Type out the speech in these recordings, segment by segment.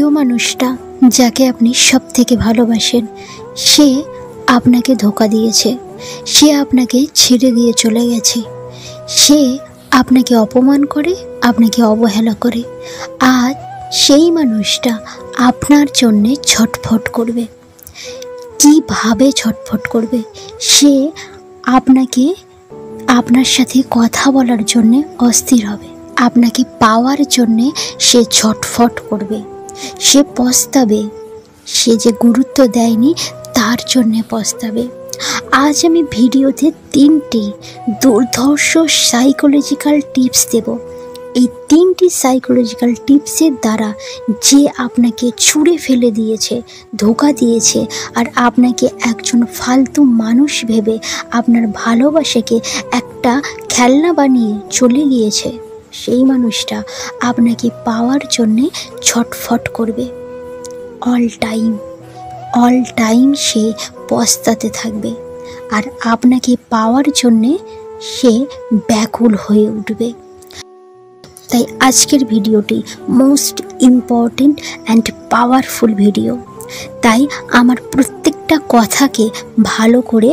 প্রিয় মানুষটা যাকে আপনি সব থেকে ভালোবাসেন সে আপনাকে ধোঁকা দিয়েছে, সে আপনাকে ছেড়ে দিয়ে চলে গেছে, সে আপনাকে অপমান করে, আপনাকে অবহেলা করে। আর সেই মানুষটা আপনার জন্যে ছটফট করবে। কিভাবে ছটফট করবে? সে আপনার সাথে কথা বলার জন্যে অস্থির হবে, আপনাকে পাওয়ার জন্যে সে ছটফট করবে, সে পস্তাবে, সে যে গুরুত্ব দেয়নি তার জন্যে পস্তাবে। আজ আমি ভিডিওতে 3টি দুর্ধর্ষ সাইকোলজিক্যাল টিপস দেব। এই 3টি সাইকোলজিক্যাল টিপসের দ্বারা যে আপনাকে ছুঁড়ে ফেলে দিয়েছে, ধোঁকা দিয়েছে, আর আপনাকে একজন ফালতু মানুষ ভেবে আপনার ভালোবাসাকে একটা খেলনা বানিয়ে চলে গিয়েছে, সেই মানুষটা আপনাকে পাওয়ার জন্যে ছটফট করবে। অল টাইম সে পস্তাতে থাকবে, আর আপনাকে পাওয়ার জন্যে সে ব্যাকুল হয়ে উঠবে। তাই আজকের ভিডিওটি most important and powerful video. তাই আমার প্রত্যেকটা কথাকে ভালো করে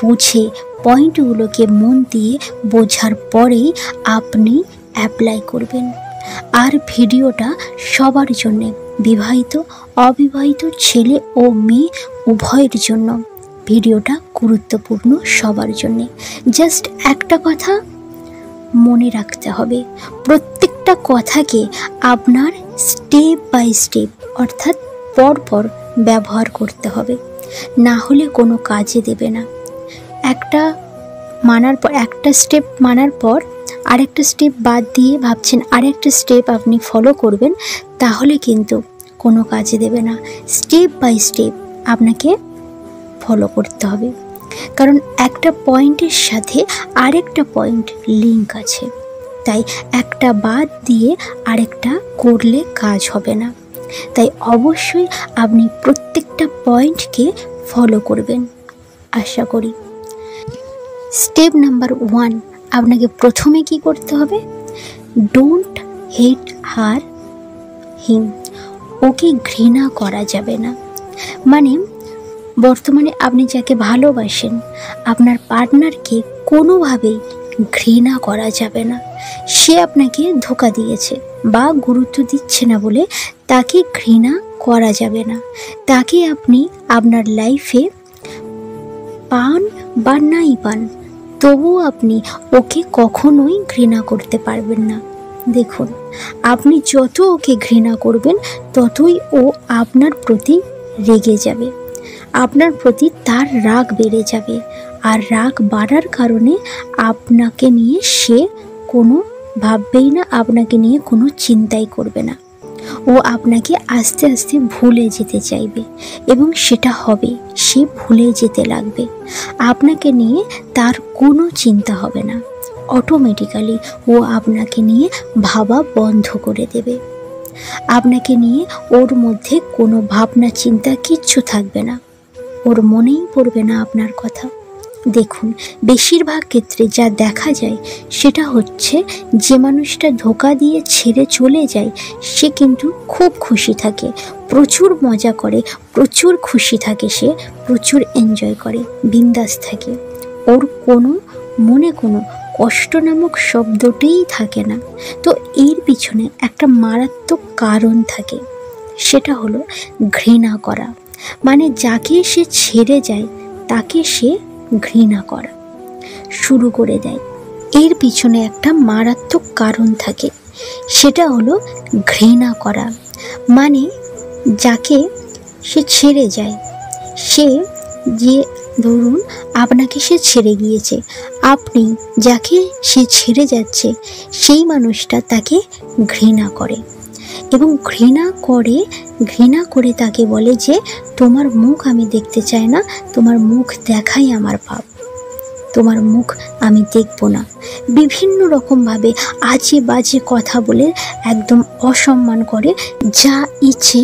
বুঝে, পয়েন্টগুলোকে মন দিয়ে বোঝার পরেই আপনি অ্যাপ্লাই করবেন। আর ভিডিওটা সবার জন্যে, বিবাহিত অবিবাহিত ছেলে ও মেয়ে উভয়ের জন্য ভিডিওটা গুরুত্বপূর্ণ, সবার জন্যে। জাস্ট একটা কথা মনে রাখতে হবে, প্রত্যেকটা কথাকে আপনার স্টেপ বাই স্টেপ অর্থাৎ পরপর ব্যবহার করতে হবে, না হলে কোনো কাজে দেবে না। একটা স্টেপ মানার পর আরেকটা স্টেপ বাদ দিয়ে ভাবছেন আরেকটা স্টেপ আপনি ফলো করবেন, তাহলে কিন্তু কোনো কাজে দেবে না। স্টেপ বাই স্টেপ আপনাকে ফলো করতে হবে, কারণ একটা পয়েন্টের সাথে আরেকটা পয়েন্ট লিঙ্ক আছে। তাই একটা বাদ দিয়ে আরেকটা করলে কাজ হবে না। তাই অবশ্যই আপনি প্রত্যেকটা পয়েন্টকে ফলো করবেন আশা করি। স্টেপ নাম্বার 1, আপনাকে প্রথমে কি করতে হবে? ডোন্ট হেট হিম। ওকে ঘৃণা করা যাবে না। মানে বর্তমানে আপনি যাকে ভালোবাসেন, আপনার পার্টনারকে কোনোভাবেই ঘৃণা করা যাবে না। সে আপনাকে ধোঁকা দিয়েছে বা গুরুত্ব দিচ্ছে না বলে তাকে ঘৃণা করা যাবে না। তাকে আপনি আপনার লাইফে পান বা নাই পান, তবুও আপনি ওকে কখনোই ঘৃণা করতে পারবেন না। দেখুন, আপনি যত ওকে ঘৃণা করবেন ততই ও আপনার প্রতি রেগে যাবে, আপনার প্রতি তার রাগ বেড়ে যাবে। আর রাগ বাড়ার কারণে আপনাকে নিয়ে সে কোনো ভাববেই না, আপনাকে নিয়ে কোনো চিন্তাই করবে না। ও আপনাকে আস্তে আস্তে ভুলে যেতে চাইবে, এবং সেটা হবে, সে ভুলে যেতে লাগবে। আপনাকে নিয়ে তার কোনো চিন্তা হবে না, অটোমেটিক্যালি ও আপনাকে নিয়ে ভাবা বন্ধ করে দেবে। আপনাকে নিয়ে ওর মধ্যে কোনো ভাবনা চিন্তা কিচ্ছু থাকবে না, ওর মনেই পড়বে না আপনার কথা। দেখুন, বেশিরভাগ ক্ষেত্রে যা দেখা যায় সেটা হচ্ছে, যে মানুষটা ধোঁকা দিয়ে ছেড়ে চলে যায় সে কিন্তু খুব খুশি থাকে, প্রচুর মজা করে, প্রচুর খুশি থাকে, সে প্রচুর এনজয় করে, বিন্দাস থাকে। ওর মনে কোনো কষ্ট নামক শব্দটাই থাকে না। তো এর পিছনে একটা মারাত্মক কারণ থাকে, সেটা হলো ঘৃণা করা। মানে যাকে সে ছেড়ে যায় তাকে সে ঘৃণা করা শুরু করে দেয়। এর পিছনে একটা মারাত্মক কারণ থাকে, সেটা হলো ঘৃণা করা। মানে যাকে সে ছেড়ে যায়, ধরুন আপনাকে সে ছেড়ে গিয়েছে, আপনি যাকে সে ছেড়ে যাচ্ছে সেই মানুষটা তাকে ঘৃণা করে, এবং ঘৃণা করে তাকে বলে যে তোমার মুখ আমি দেখতে চাই না, তোমার মুখ দেখাই আমার পাপ, তোমার মুখ আমি দেখব না। বিভিন্ন রকমভাবে আজে বাজে কথা বলে একদম অসম্মান করে, যা ইচ্ছে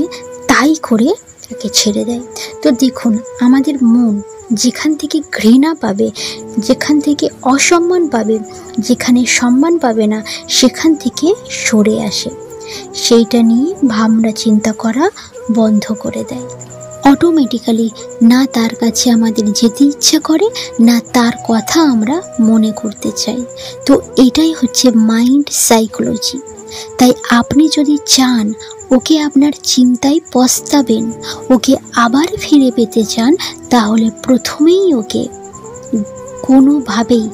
তাই করে তাকে ছেড়ে দেয়। তো দেখুন, আমাদের মন যেখান থেকে ঘৃণা পাবে, যেখান থেকে অসম্মান পাবে, যেখানে সম্মান পাবে না, সেখান থেকে সরে আসে। সেইটা নিয়ে ভাবনা চিন্তা করা বন্ধ করে দেয়। অটোমেটিক্যালি না তার কাছে আমাদের যেতে ইচ্ছা করে, না তার কথা আমরা মনে করতে চাই। তো এটাই হচ্ছে মাইন্ড সাইকোলজি। তাই আপনি যদি চান ওকে আপনার চিন্তায় পস্তাবেন, ওকে আবার ফিরে পেতে চান, তাহলে প্রথমেই ওকে কোনোভাবেই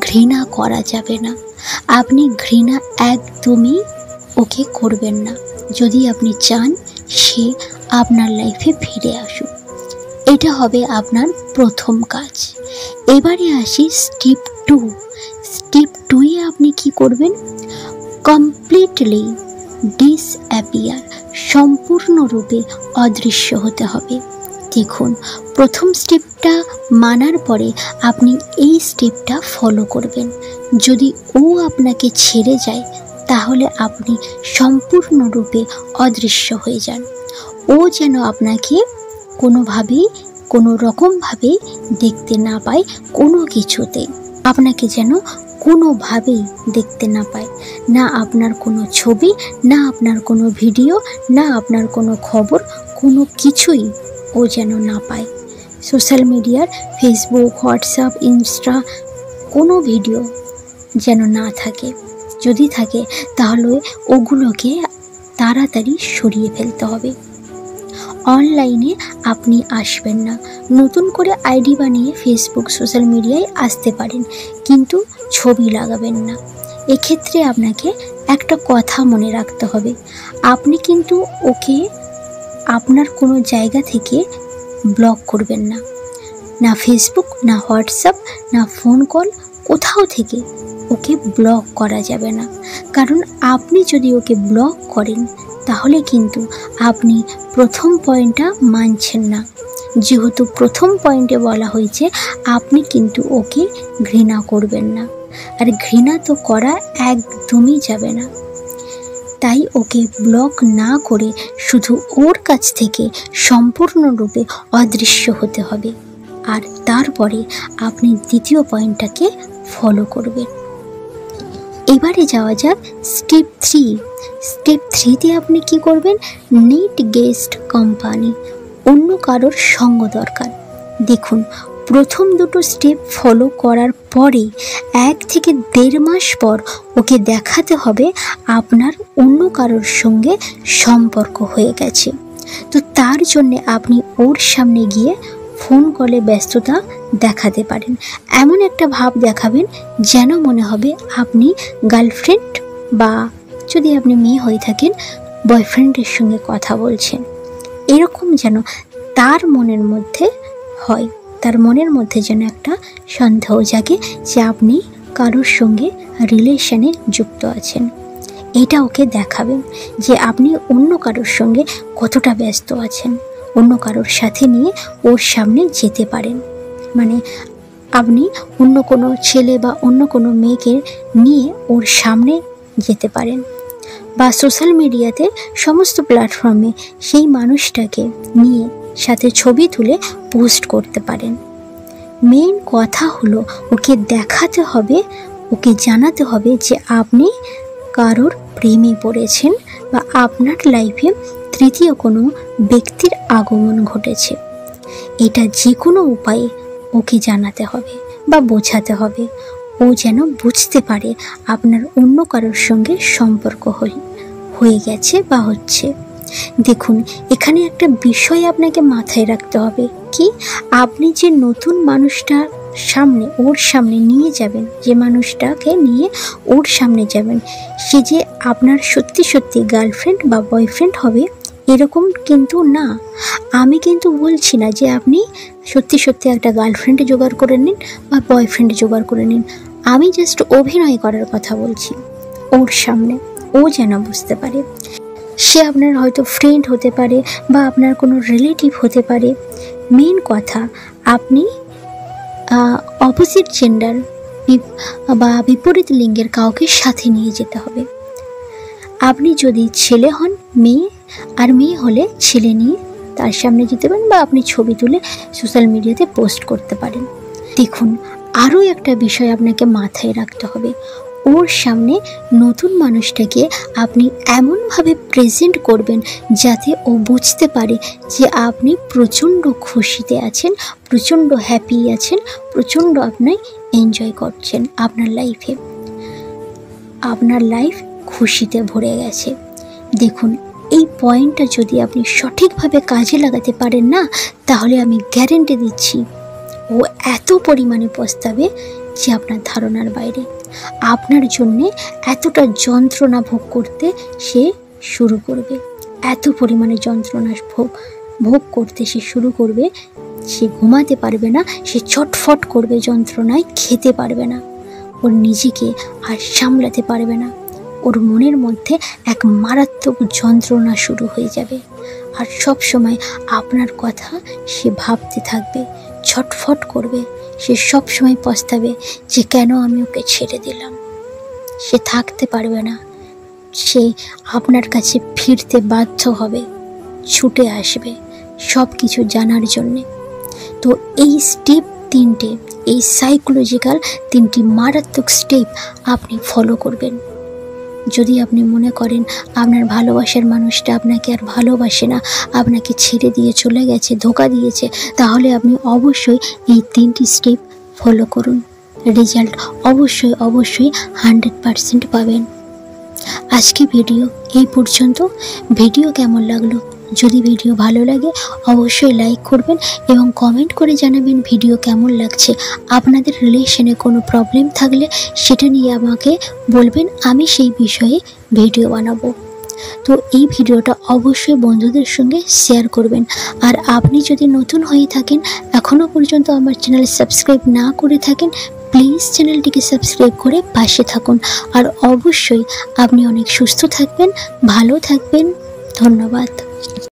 ঘৃণা করা যাবে না। আপনি ঘৃণা একদমই ওকে করবেন না যদি আপনি চান সে আপনার লাইফে ফিরে আসুক। এটা হবে আপনার প্রথম কাজ। এবারে আসি স্টেপ 2। স্টেপ 2-এ আপনি কি করবেন? কমপ্লিটলি ডিসঅ্যাপিয়ার, সম্পূর্ণরূপে অদৃশ্য হতে হবে। দেখুন, প্রথম স্টেপটা মানার পরে আপনি এই স্টেপটা ফলো করবেন। যদি ও আপনাকে ছেড়ে যায় তাহলে আপনি সম্পূর্ণরূপে অদৃশ্য হয়ে যান। ও যেন আপনাকে কোনোভাবেই কোনো রকমভাবেই দেখতে না পায়, কোনো কিছুতেই আপনাকে যেন কোনোভাবেই দেখতে না পায়। না আপনার কোনো ছবি, না আপনার কোনো ভিডিও, না আপনার কোনো খবর, কোনো কিছুই ও যেন না পায়। সোশ্যাল মিডিয়ার ফেসবুক, হোয়াটসঅ্যাপ, ইনস্টা কোনো ভিডিও যেন না থাকে। যদি থাকে তাহলে ওগুলোকে তাড়াতাড়ি সরিয়ে ফেলতে হবে। অনলাইনে আপনি আসবেন না। নতুন করে আইডি বানিয়ে ফেসবুক, সোশ্যাল মিডিয়ায় আসতে পারেন, কিন্তু ছবি লাগাবেন না। এক্ষেত্রে আপনাকে একটা কথা মনে রাখতে হবে, আপনি কিন্তু ওকে আপনার কোনো জায়গা থেকে ব্লক করবেন না। না ফেসবুক, না হোয়াটসঅ্যাপ, না ফোন কল, কোথাও থেকে ওকে ব্লক করা যাবে না। কারণ আপনি যদি ওকে ব্লক করেন তাহলে কিন্তু আপনি প্রথম পয়েন্টটা মানছেন না। যেহেতু প্রথম পয়েন্টে বলা হয়েছে আপনি কিন্তু ওকে ঘৃণা করবেন না, আর ঘৃণা তো করা একদমই যাবে না। তাই ওকে ব্লক না করে শুধু ওর কাছ থেকে সম্পূর্ণরূপে অদৃশ্য হতে হবে। আর তারপরে আপনি দ্বিতীয় পয়েন্টটাকে ফলো করবেন। এবারে যাওয়া যাক স্টেপ 3। স্টেপ 3-তে আপনি কি করবেন? নিড গেস্ট কোম্পানি, অন্য কারোর সঙ্গ দরকার। দেখুন, প্রথম দুটো স্টেপ ফলো করার পরে 1 থেকে 1.5 মাস পর ওকে দেখাতে হবে আপনার অন্য কারোর সঙ্গে সম্পর্ক হয়ে গেছে। তো তার জন্যে আপনি ওর সামনে গিয়ে ফোন কলে ব্যস্ততা দেখাতে পারেন। এমন একটা ভাব দেখাবেন যেন মনে হবে আপনি গার্লফ্রেন্ড, বা যদি আপনি মেয়ে হয়ে থাকেন বয়ফ্রেন্ডের সঙ্গে কথা বলছেন। এরকম যেন তার মনের মধ্যে হয়, তার মনের মধ্যে যেন একটা সন্দেহ জাগে যে আপনি কারোর সঙ্গে রিলেশনে যুক্ত আছেন। এটা ওকে দেখাবেন যে আপনি অন্য কারোর সঙ্গে কতটা ব্যস্ত আছেন, অন্য কারোর সাথে নিয়ে ওর সামনে যেতে পারেন। মানে আপনি অন্য কোনো ছেলে বা অন্য কোনো মেয়েকে নিয়ে ওর সামনে যেতে পারেন, বা সোশ্যাল মিডিয়াতে সমস্ত প্ল্যাটফর্মে সেই মানুষটাকে নিয়ে সাথে ছবি তুলে পোস্ট করতে পারেন। মেইন কথা হলো ওকে দেখাতে হবে, ওকে জানাতে হবে যে আপনি কারোর প্রেমে পড়েছেন বা আপনার লাইফে তৃতীয় কোনো ব্যক্তির আগমন ঘটেছে। এটা যে কোনো উপায়ে ওকে জানাতে হবে বা বোঝাতে হবে, ও যেন বুঝতে পারে আপনার অন্য কারোর সঙ্গে সম্পর্ক হয়ে গেছে বা হচ্ছে। দেখুন, এখানে একটা বিষয় আপনাকে মাথায় রাখতে হবে, কি আপনি যে নতুন মানুষটা সামনে ওর সামনে নিয়ে যাবেন, যে মানুষটাকে নিয়ে ওর সামনে যাবেন, সে যে আপনার সত্যি সত্যি গার্লফ্রেন্ড বা বয়ফ্রেন্ড হবে এরকম কিন্তু না। আমি কিন্তু বলছি না যে আপনি সত্যি সত্যি একটা গার্লফ্রেন্ড জোগাড় করে নিন বা বয়ফ্রেন্ড জোগাড় করে নিন। আমি জাস্ট অভিনয় করার কথা বলছি ওর সামনে, ও যেন বুঝতে পারে। সে আপনার হয়তো ফ্রেন্ড হতে পারে বা আপনার কোনো রিলেটিভ হতে পারে। মেন কথা, আপনি অপোজিট জেন্ডার বা বিপরীত লিঙ্গের কাউকে সাথে নিয়ে যেতে হবে। আপনি যদি ছেলে হন, মেয়ে, আর মেয়ে হলে ছেলে নিয়ে তার সামনে যেতে পারেন, বা আপনি ছবি তুলে সোশ্যাল মিডিয়াতে পোস্ট করতে পারেন। দেখুন, আরও একটা বিষয় আপনাকে মাথায় রাখতে হবে, ও ওর সামনে নতুন মানুষটাকে আপনি এমনভাবে প্রেজেন্ট করবেন যাতে ও বুঝতে পারে যে আপনি প্রচণ্ড খুশিতে আছেন, প্রচণ্ড হ্যাপি আছেন, প্রচণ্ড আপনি এনজয় করছেন আপনার লাইফে। আপনার লাইফ খুশিতে ভরে গেছে। দেখুন, এই পয়েন্টটা যদি আপনি সঠিকভাবে কাজে লাগাতে পারেন না, তাহলে আমি গ্যারেন্টি দিচ্ছি ও এত পরিমাণে পস্তাবে যে আপনার ধারণার বাইরে। আপনার জন্যে এতটা যন্ত্রণা ভোগ করতে সে শুরু করবে, এত পরিমাণে যন্ত্রণা ভোগ করতে সে শুরু করবে, সে ঘুমাতে পারবে না, সে ছটফট করবে যন্ত্রণায়, খেতে পারবে না, ওর নিজেকে আর সামলাতে পারবে না। ওর মনের মধ্যে এক মারাত্মক যন্ত্রণা শুরু হয়ে যাবে। আর সব সময় আপনার কথা সে ভাবতে থাকবে, ছটফট করবে, সে সব সময় পস্তাবে যে কেন আমি ওকে ছেড়ে দিলাম। সে থাকতে পারবে না, সে আপনার কাছে ফিরতে বাধ্য হবে, ছুটে আসবে সব কিছু জানার জন্যে। তো এই স্টেপ 3টে, এই সাইকোলজিক্যাল 3টি মারাত্মক স্টেপ আপনি ফলো করবেন। যদি আপনি মনে করেন আপনার ভালোবাসার মানুষটা আপনাকে আর ভালোবাসে না, আপনাকে ছেড়ে দিয়ে চলে গেছে, ধোঁকা দিয়েছে, তাহলে আপনি অবশ্যই এই 3টি স্টেপ ফলো করুন। রেজাল্ট অবশ্যই 100% পাবেন। আজকে ভিডিও এই পর্যন্ত। ভিডিও কেমন লাগলো? যদি ভিডিও ভালো লাগে অবশ্যই লাইক করবেন এবং কমেন্ট করে জানাবেন ভিডিও কেমন লাগছে। আপনাদের রিলেশনে কোনো প্রবলেম থাকলে সেটা নিয়ে আমাকে বলবেন, আমি সেই বিষয়ে ভিডিও বানাবো। তো এই ভিডিওটা অবশ্যই বন্ধুদের সঙ্গে শেয়ার করবেন। আর আপনি যদি নতুন হয়ে থাকেন, এখনও পর্যন্ত আমার চ্যানেল সাবস্ক্রাইব না করে থাকেন, প্লিজ চ্যানেলটিকে সাবস্ক্রাইব করে পাশে থাকুন। আর অবশ্যই আপনি অনেক সুস্থ থাকবেন, ভালো থাকবেন। ধন্যবাদ।